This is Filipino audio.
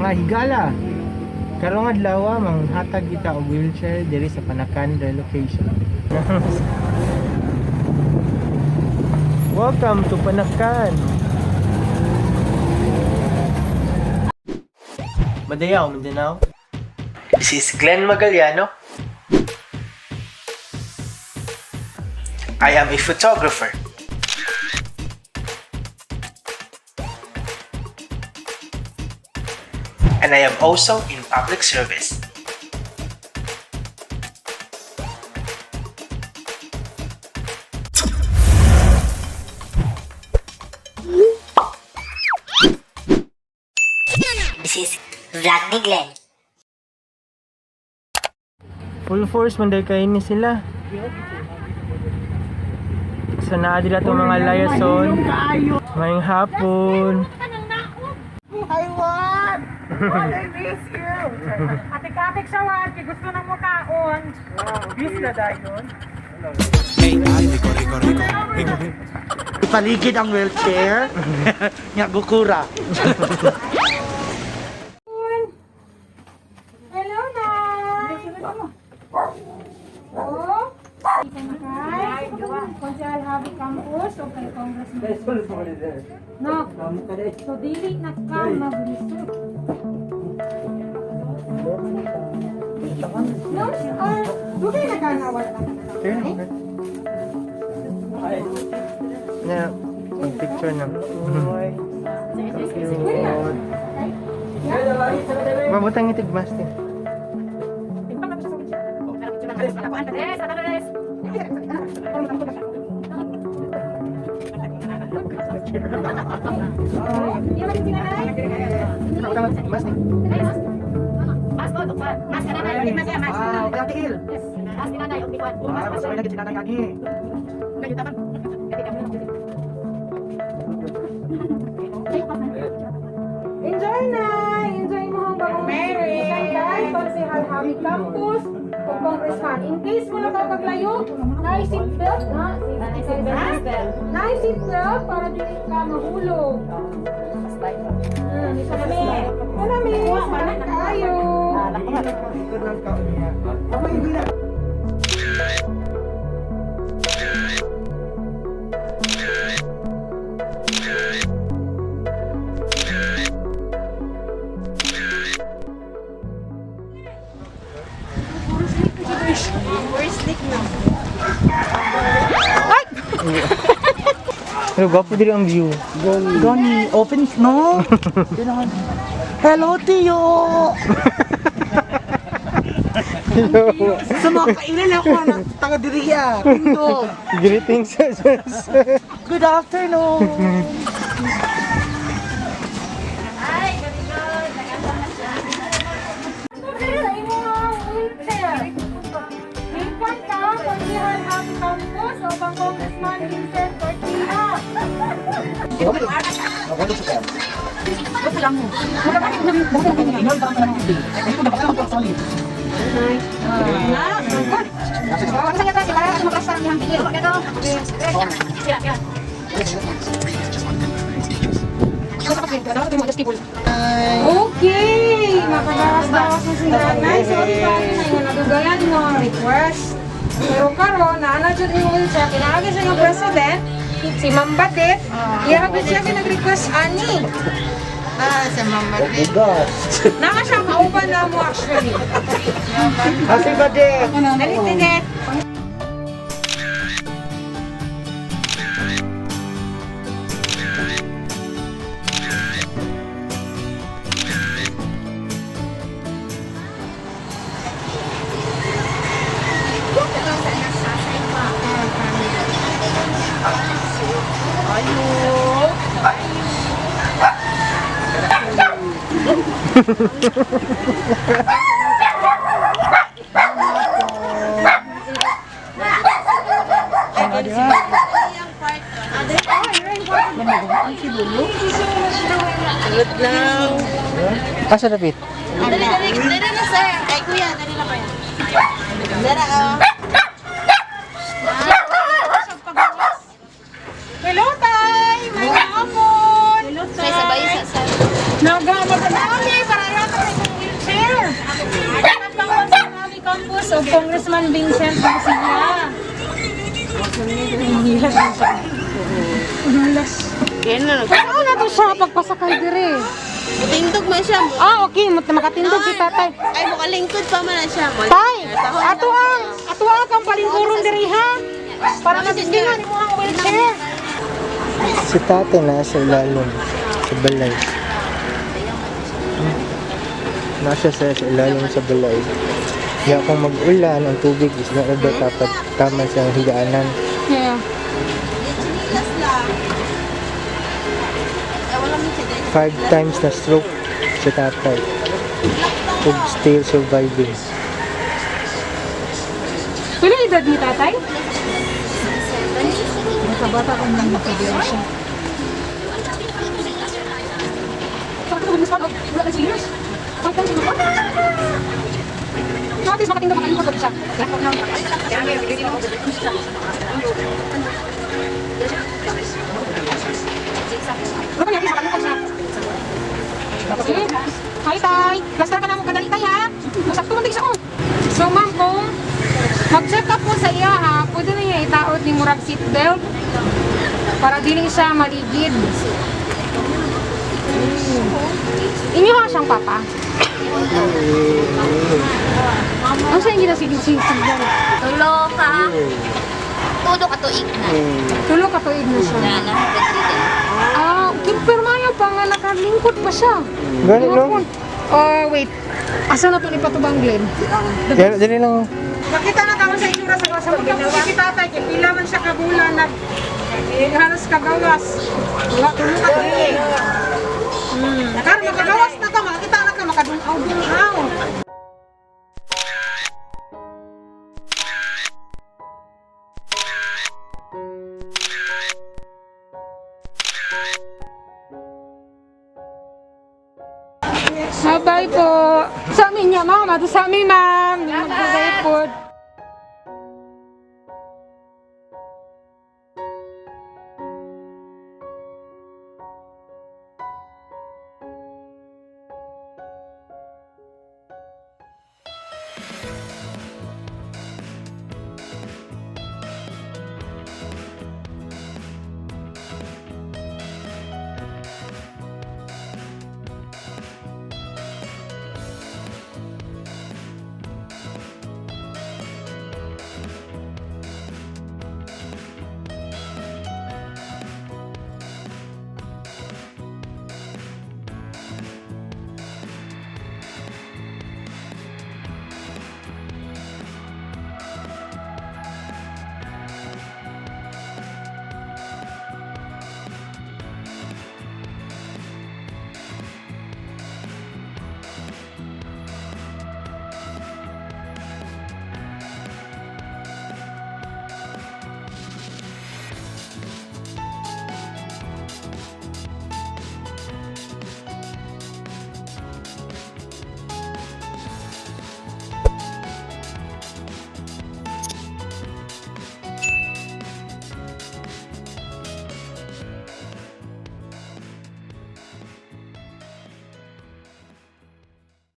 mga higala. Karong adlaw manghatag kita og wheelchair diri sa Panacan Relocation. Welcome to Panacan. Madayaw, Mindanao. This is Glenn Magaliano. I am a photographer. And I am also in public service. This is Vlog ni Glenn. Full force man day kayo ni sila. So naadila itong mga layason. Maying hapon. I want! I miss you! Atik-atik sa wad, gusto nang makaon. Bis na dayon. Paligid ang wheelchair. Nga gukura. Hello na! Oh? Konsyal Habi Campus o kay Congressman. No. So dili na ka mablisod. No, dugay na ka na wala. Na, picture na. Mabutang itig master. Enjoy na! Enjoy mo ang bagong Mary! Kay Konsehal Habi Campus o Congressman. In case mo nakapaglayo, na-seatbelt na. Na-seatbelt para dili ka mahulog. Marami! Marami kayo! Pero gwapo diri ang view. Goni, open no? Hello, Tiyo! Sa mga kailan ako na taga-diriya. Kundo. Greetings. Good afternoon. Okay! Nakagawas-gawas na si nanay. Sorry pa rin na yung nadugayan mo ang request. Pero karon naana dyan yung wheelchair. Kinaagin siya ng president, si Ma'am Badet. Iagin siya kinag-request ani. Sa Mama Lee. Naka siya kauban na mo actually. Kasi ba din? Dalit-dalit. Asa dapit? Dali na sir. Kay kuya, dali na kayo. Dali Hello, Tay! May hapon! Say sabay sa Nagamat na kami para San Vincent Garcia. Unalas. Yan na. Saan na to siya pagpasakay dire? Tindog man siya. Ah, okay. Makatindog si tatay. Ay, mukalingkod pa man na siya. Tay, atoang kang palingkuron diri ha. Para natindihan mo ang wheelchair. Si tatay nasa ilalim sa balay. Nasa sa ilalim sa balay. Kaya kung mag-ulan, ang tubig is na dapat tama sa higaanan. Yeah. 5 times na stroke si tatay. Ug still surviving. Pila edad ni tatay? Bata kong lang nakabira siya. Bakit ako mas pag-up? Wala ka serious? Bakit ka siya? Bakit makatingin ka makalimot siya? Bakit niya makalimot siya? Okay. Hi, Tay. Plaster ka na mo kadali, Tay, ha? Masakto man siya ko. So, ma'am, kung mag-check up po sa iya, ha, pwede na niya itaod ni murag seatbelt para dili siya maligid. Inyo ha siyang papa? Ano sa'yo gina sigil-sigil? Tulo ka. Tulo ka tuig na. Tulo ka tuig na siya. Nana, bedridden. Ah, pero maya pa nga nakalingkod pa siya. Gani, no? Oh, wait. Asa na ito ni Patubang Glenn? Dali lang. Makita na kamo sa inyura sa klasa mo. Si tatay, pila man siya kabulan na halos kagawas. Wala, tulo ka tuig. Nakar, makagawas na ka, makita na ka, makadungaw-dungaw. Bye po. Sa amin niya, mama. Sa amin, ma'am. Magbagay po.